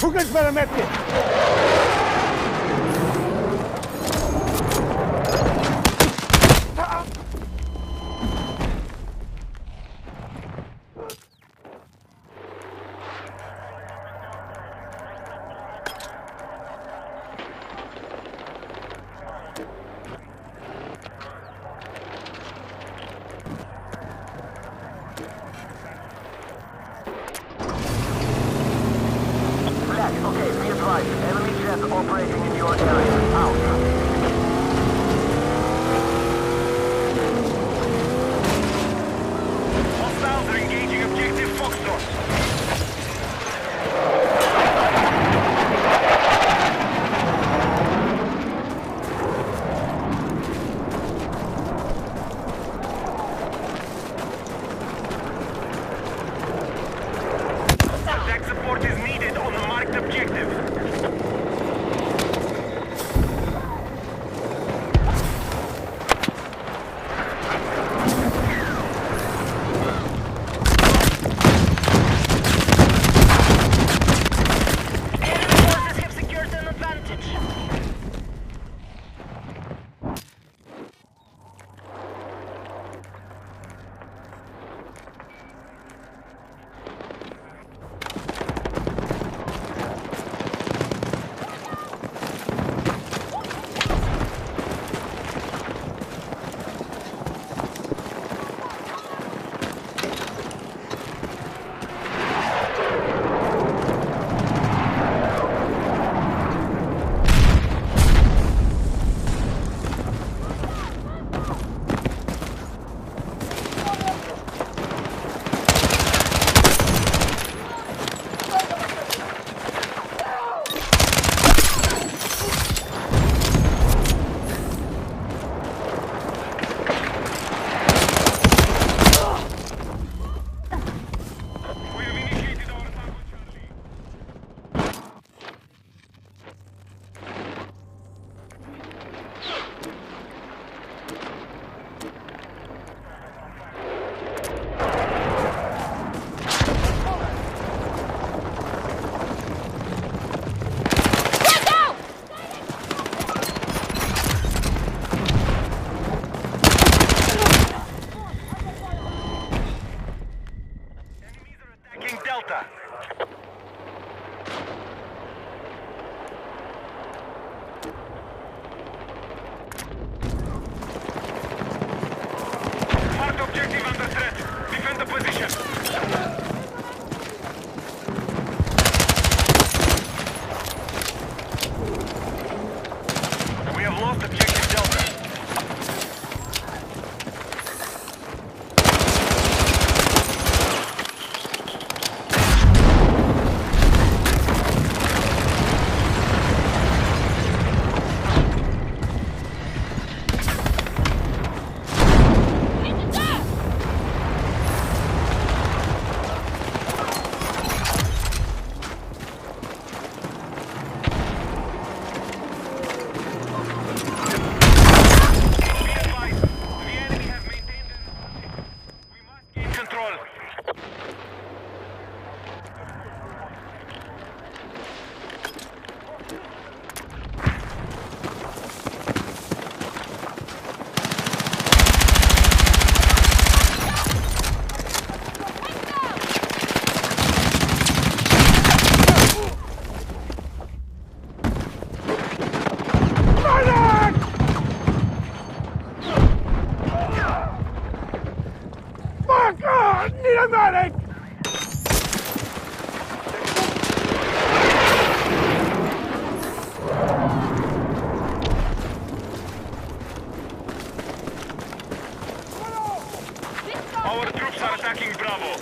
شكرا for the medkit. Okay, be advised. Enemy jet operating in your area. Out. Hostiles are engaging objective Foxtrot. Attack support is needed on the marked objective. Enemy forces have secured an advantage. Attacking Delta. Marked objective under threat. Defend the position. We have lost objective Delta. Need a medic! Our troops are attacking Bravo.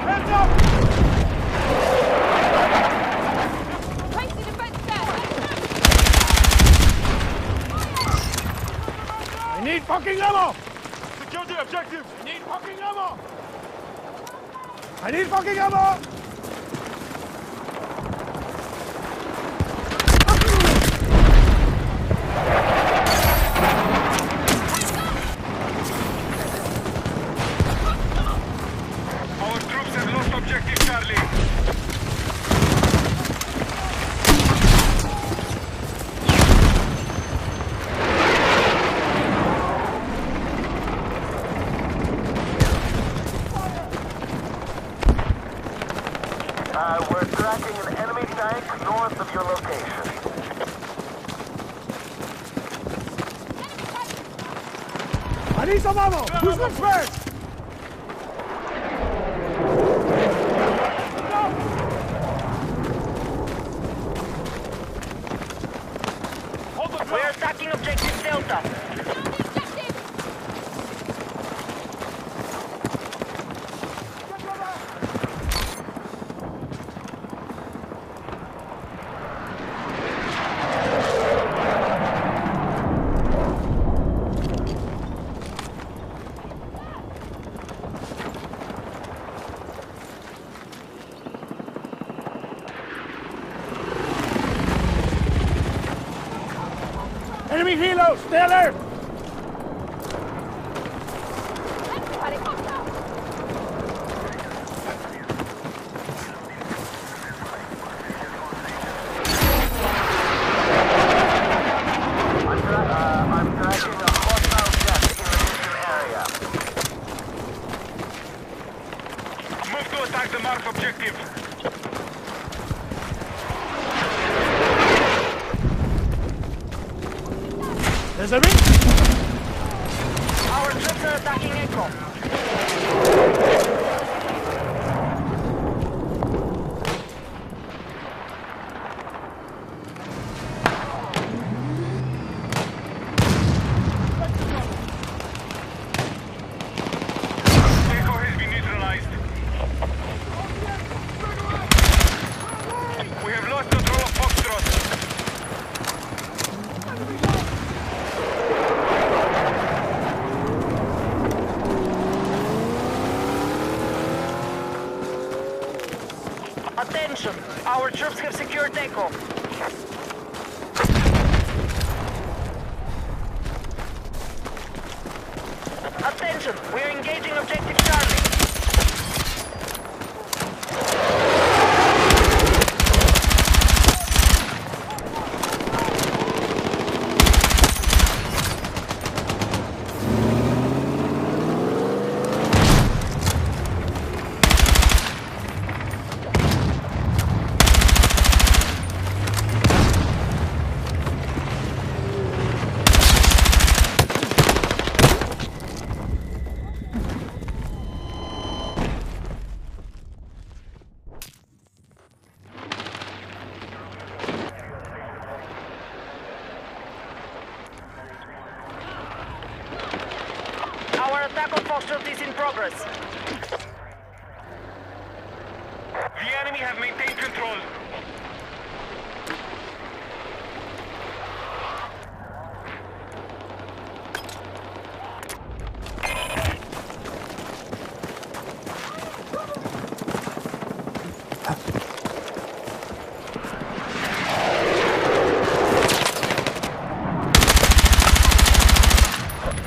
Hands up! I need fucking ammo! Secure the objective. I need fucking ammo! I need fucking ammo! I need some ammo! Who's next first? We're attacking objective Delta. Enemy helo! Stay alert! I'm tracking a hostile jet in the area. Move to attack the marked objective. There's a ring! Our troops are attacking Echo. Echo has been neutralized. We have lost control of Foxtrot. Attention! Our troops have secured Echo. Attention! We are engaging objective Charlie. Our attack on Foxtrot is in progress. The enemy have maintained control.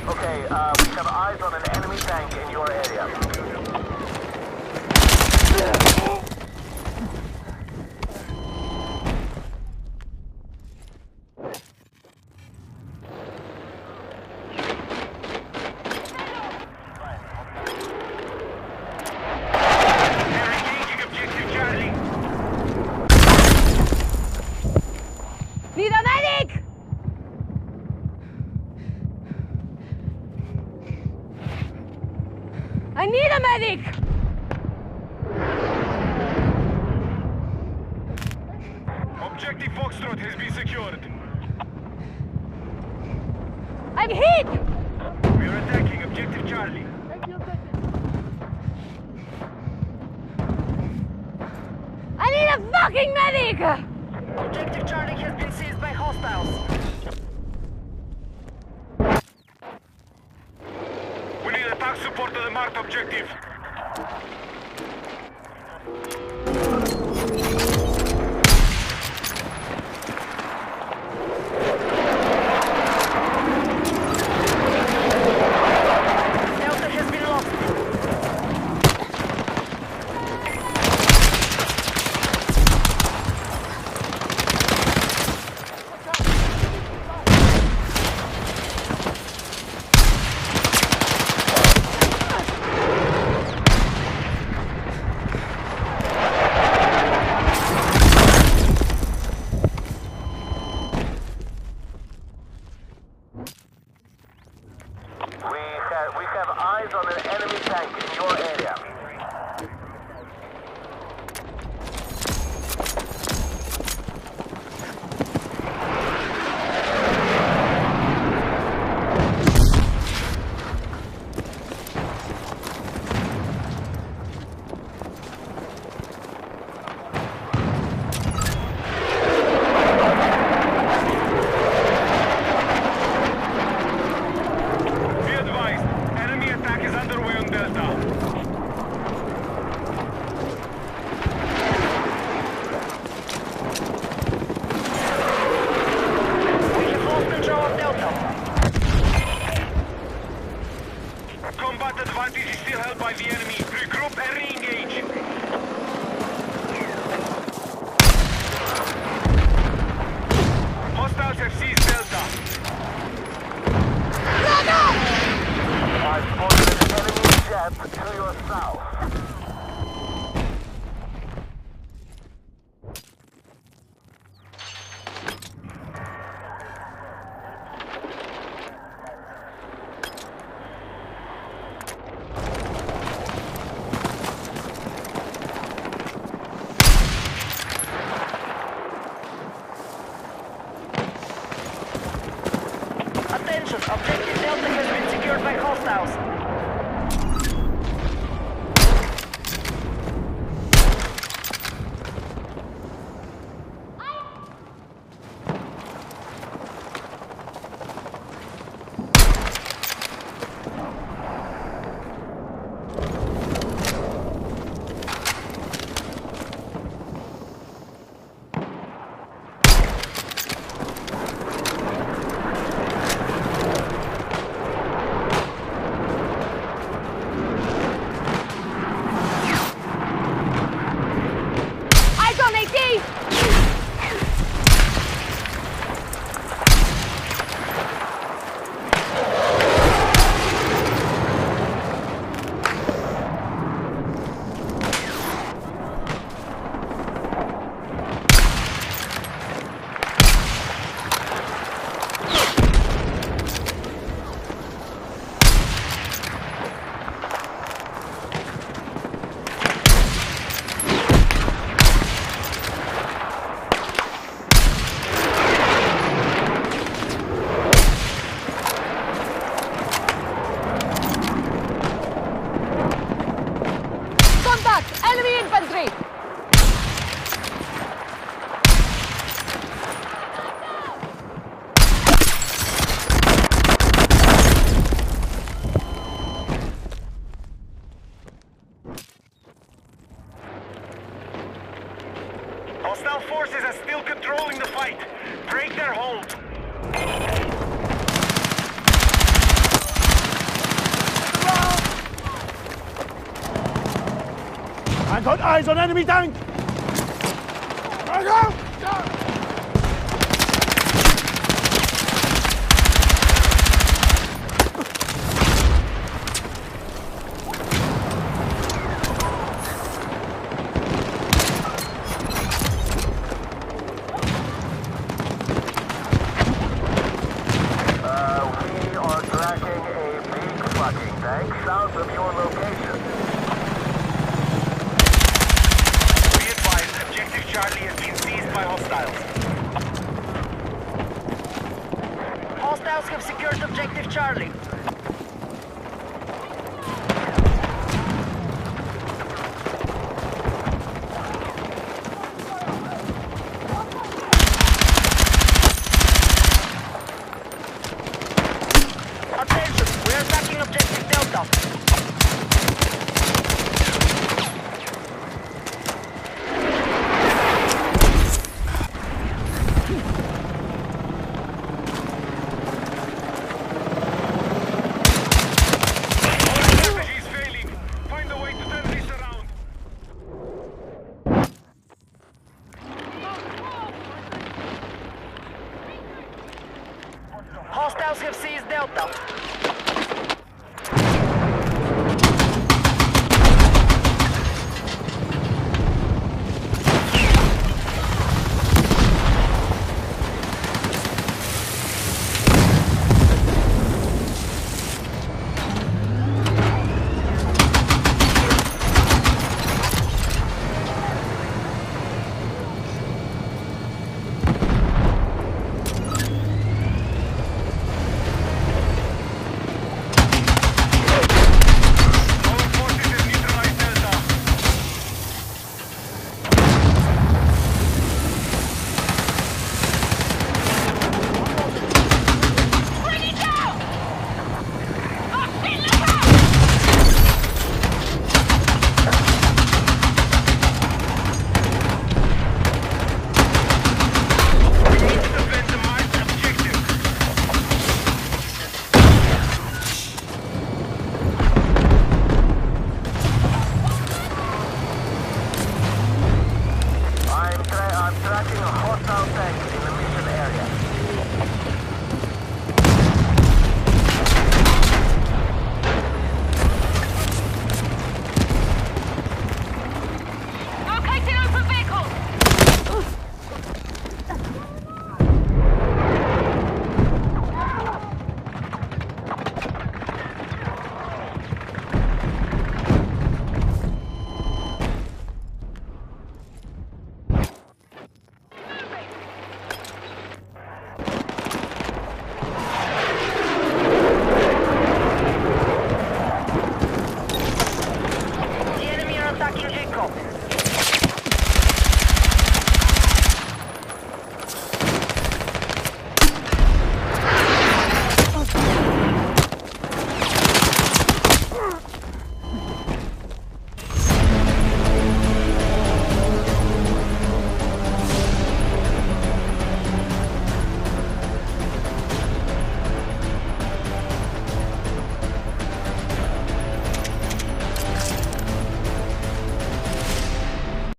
Okay, we have eyes on an enemy tank in your area. They're engaging objective Charlie. Need a medic! I need a medic! Objective Foxtrot has been secured. I'm hit! We are attacking objective Charlie. I need a fucking medic! Objective Charlie has been seized by hostiles. We need attack support to the marked objective. Delta has been lost. Jet to your south. Attention, objective Delta has been secured by hostiles. Eyes on AT! Contact! Enemy infantry! Hostile forces are still controlling the fight. Break their hold. I got eyes on enemy tank! We are tracking a big fucking tank south of your location. Be advised, objective Charlie has been seized by hostiles. Hostiles have secured objective Charlie. Attention, we are attacking objective Delta. Strategy is failing. Find a way to turn this around. Hostiles have seized Delta. recon.